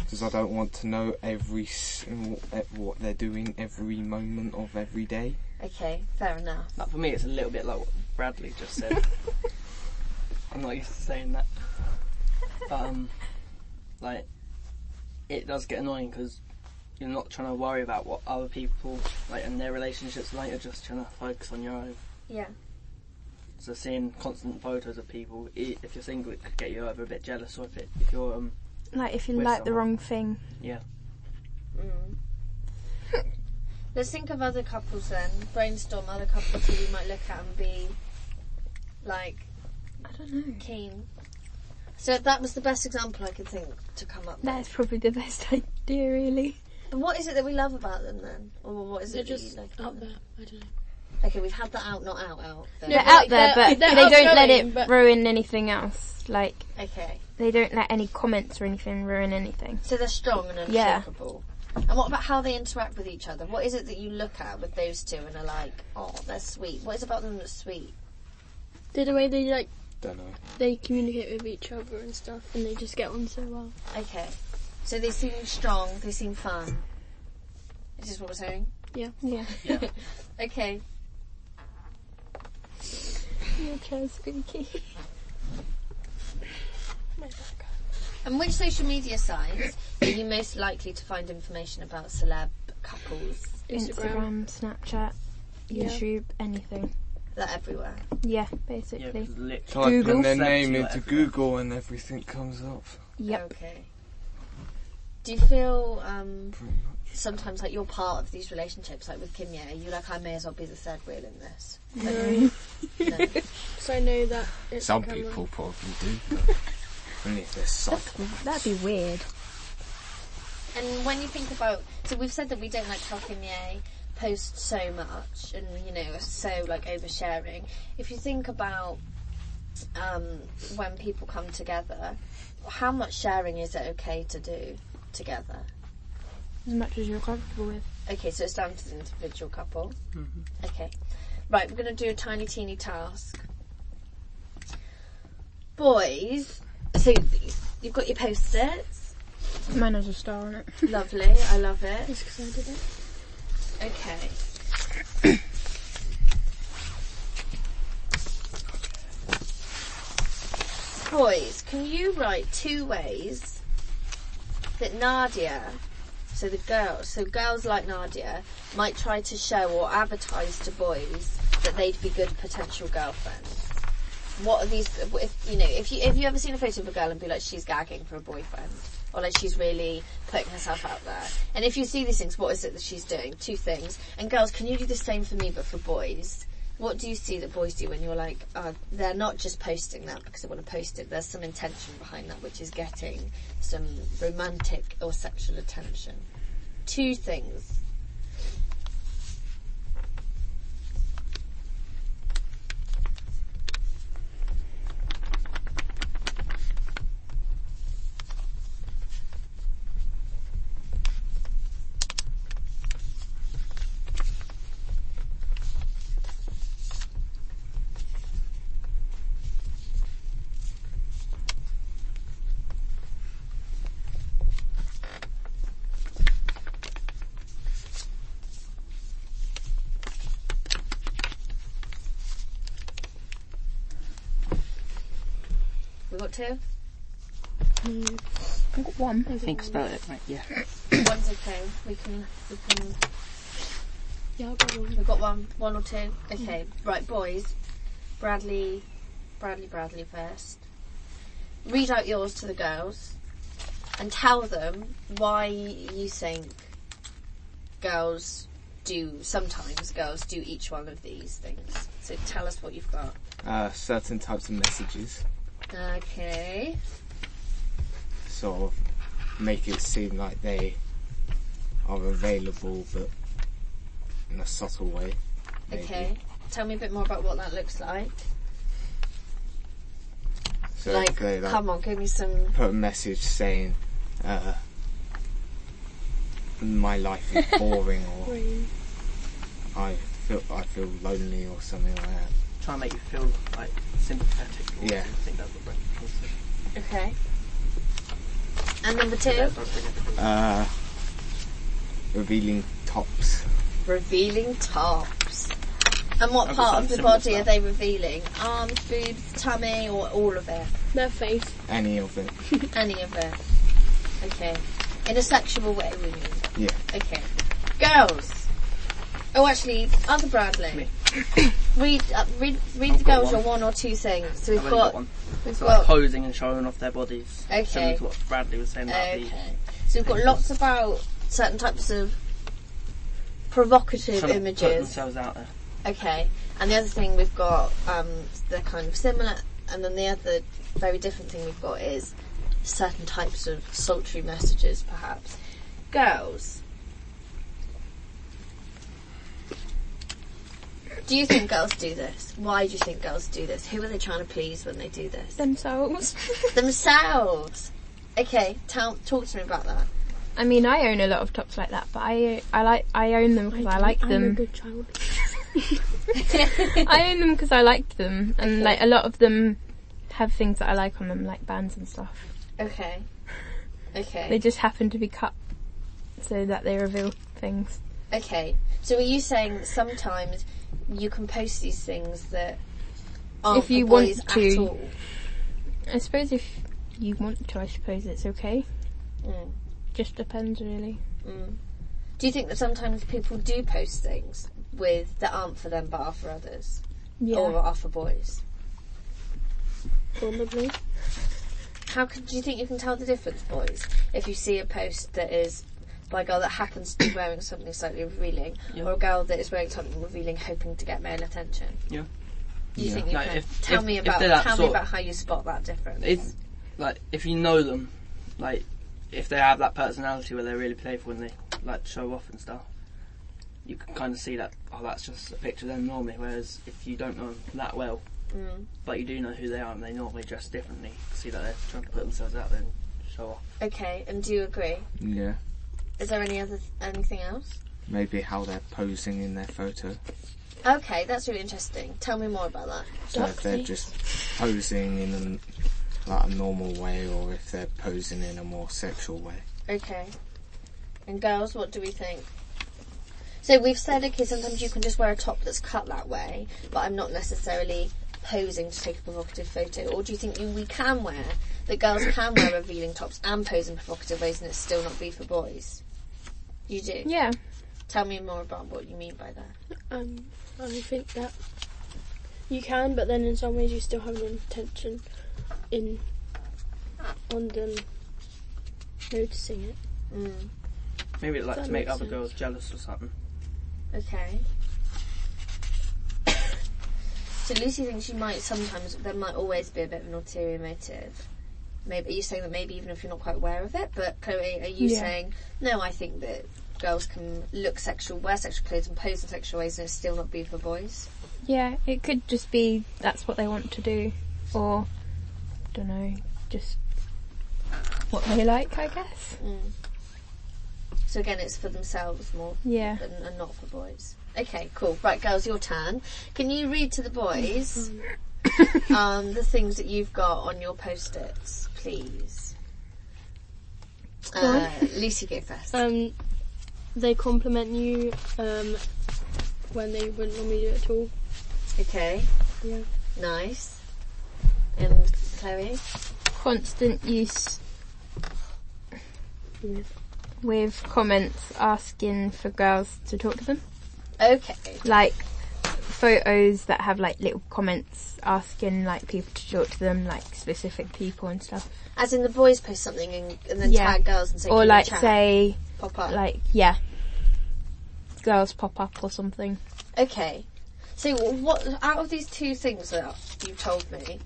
because I don't want to know what they're doing every moment of every day. Okay, fair enough. Like for me, it's a little bit like what Bradley just said. I'm not used to saying that, but like it does get annoying because you're not trying to worry about what other people like and their relationships like. You're just trying to focus on your own. Yeah. So seeing constant photos of people, if you're single, it could get you either a bit jealous, or if you're like if you with like the someone. wrong thing. Yeah. Let's think of other couples then. Brainstorm other couples who we might look at and be like, I don't know. keen. So that was the best example I could think to come up with. That's probably the best idea, really. But what is it that we love about them then? Or what is They're it that just you like? out there. I don't know. Okay, we've had that out, not out. Then. They're but, out like, there, but they're they don't let outgoing, it but- ruin anything else. Like, Okay. they don't let any comments or anything ruin anything. So they're strong and Yeah. unshakable. And what about how they interact with each other? What is it that you look at with those two and are like, oh, they're sweet? What is about them that's sweet? The way they like Don't know. they communicate with each other and stuff, and they just get on so well. Okay. So they seem strong, they seem fun. Is this what we're saying? Yeah. Yeah. Okay. Your chair's spooky. And which social media sites are you most likely to find information about celeb couples? Instagram, Snapchat, Yeah. YouTube, anything. They're everywhere. Yeah, Yeah, basically. literally. So I Google. put their Celebs name you into got everywhere. Google and everything comes up. Yep. Okay. Do you feel Pretty much. sometimes like you're part of these relationships, like with Kimye? Are you like, I may as well be the third wheel in this? No. No. So I know that it's Some a camera. people probably do, but only if they're psycho. That'd be weird. And when you think about, so we've said that we don't like how Kimye posts so much and, you know, are so like oversharing. If you think about when people come together, how much sharing is it okay to do together? As much as you're comfortable with. Okay, so it's down to the individual couple. Mm-hmm. Okay. Right, we're going to do a tiny teeny task. Boys, so you've got your post-its. Mine has a star on it. Lovely, I love it. Just 'cause I did it. Okay. Boys, can you write 2 ways that Nadia, so girls like Nadia, might try to show or advertise to boys that they'd be good potential girlfriends? What are these? If you ever seen a photo of a girl and be like, she's gagging for a boyfriend, or like she's really putting herself out there, and if you see these things, what is it that she's doing? 2 things. And girls, can you do the same for me but for boys? What do you see that boys do when you're like, they're not just posting that because they want to post it, there's some intention behind that, which is getting some romantic or sexual attention? 2 things. We got 2? I've got 1. I think spell it right. Yeah. 1's okay. We can. Yeah, I'll go one. We've got 1 or 2. Okay, right, boys. Bradley first. Read out yours to the girls and tell them why you think sometimes girls do each one of these things. So tell us what you've got. Certain types of messages Okay. sort of make it seem like they are available, but in a subtle way. Maybe. Okay. Tell me a bit more about what that looks like. So Like, if they come on, give me some. put a message saying, "My life is boring," or Rain. I feel lonely," or something like that. Try and make you feel like sympathetic. Or Yeah. I think that's what Bradley said. Okay. And number 2? Revealing tops. Revealing tops. And what I've got part of the something body similar are to they revealing? Arms, boobs, tummy, or all of it? Their face. Any of it. Any of it. Okay. In a sexual way, we mean. Yeah. Okay. Girls. Oh, actually, other Bradley. read the I've got girls one. your 1 or 2 things. So we've I've only got. one. We've So got. like posing and showing off their bodies. Okay. Similar to what Bradley was saying about Okay. So we've got lots about certain types of provocative trying to put images. themselves out there. Okay. And the other thing we've got, they're kind of similar, and then the other very different thing we've got is certain types of sultry messages, perhaps. Girls. Do you think girls do this? Why do you think girls do this? Who are they trying to please when they do this? Themselves. Themselves. Okay, talk to me about that. I mean, I own a lot of tops like that, but I own them because I like I'm a them. good child. I own them because I like them, and like a lot of them have things that I like on them, like bands and stuff. Okay. They just happen to be cut so that they reveal things. Okay. So are you saying that sometimes you can post these things that aren't If you for boys want to. at all? I suppose if you want to, I suppose it's okay. Mm. Just depends, really. Mm. Do you think that sometimes people do post things that aren't for them but are for others? Yeah. Or are for boys? Probably. Do you think you can tell the difference, boys, if you see a post that is by a girl that happens to be wearing something slightly revealing, Yeah. or a girl that is wearing something revealing hoping to get male attention? Yeah. Do you Yeah. think you Like, can? if Tell me they're that about sort of- how you spot that difference. It's like if you know them, like if they have that personality where they're really playful and they like to show off and stuff, you can kind of see that. Oh, that's just a picture of them normally. Whereas if you don't know them that well, but you do know who they are and they normally dress differently, you can see that they're trying to put themselves out there and show off. Okay, and do you agree? Yeah. Is there anything else? Maybe how they're posing in their photo. Okay, that's really interesting. Tell me more about that. So if they're just posing in a normal way, or if they're posing in a more sexual way. Okay. And girls, what do we think? So we've said, okay, sometimes you can just wear a top that's cut that way, but I'm not necessarily posing to take a provocative photo. Or do you think that girls can wear revealing tops and pose in provocative ways and it still not be for boys? You do? Yeah. Tell me more about what you mean by that. I think that you can, but then in some ways you still have an intention on them noticing it. Mm. Maybe like That to make makes other sense. girls jealous or something. Okay. So Lucy thinks there might always be a bit of an ulterior motive. Maybe are you saying that maybe even if you're not quite aware of it? But Chloe, are you saying no? I think that girls can look sexual, wear sexual clothes, and pose in sexual ways, and it still not be for boys. Yeah, it could just be that's what they want to do, or don't know, just what they like, I guess. Mm. So again, it's for themselves more, Yeah. and not for boys. Okay, cool. Right, girls, your turn. Can you read to the boys the things that you've got on your post-its, please? Lucy, go first. They compliment you when they wouldn't normally do it at all. Okay, Yeah. nice. And Chloe? Constant use with comments asking for girls to talk to them. Okay. Like photos that have like little comments asking like people to talk to them, like specific people and stuff. As in the boys post something and then Yeah. tag girls and say, Or "Can like you chat?" say Pop up. like girls pop up or something. Okay. So what out of these two things that you've told me,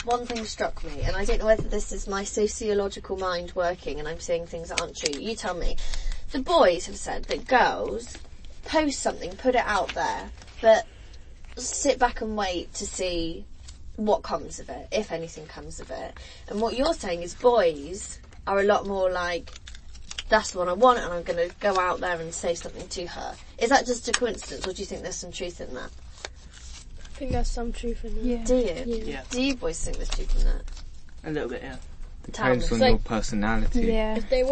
one thing struck me, and I don't know whether this is my sociological mind working and I'm saying things that aren't true. You tell me. The boys have said that girls post something, put it out there, but sit back and wait to see what comes of it, if anything comes of it. And what you're saying is boys are a lot more like, that's the one I want and I'm going to go out there and say something to her. Is that just a coincidence, or do you think there's some truth in that? I think there's some truth in that. Yeah. Do you? Yeah. Yeah, Do you boys think there's truth in that? a little bit. Yeah. Depends Tell on me. your Like- personality. Yeah. If they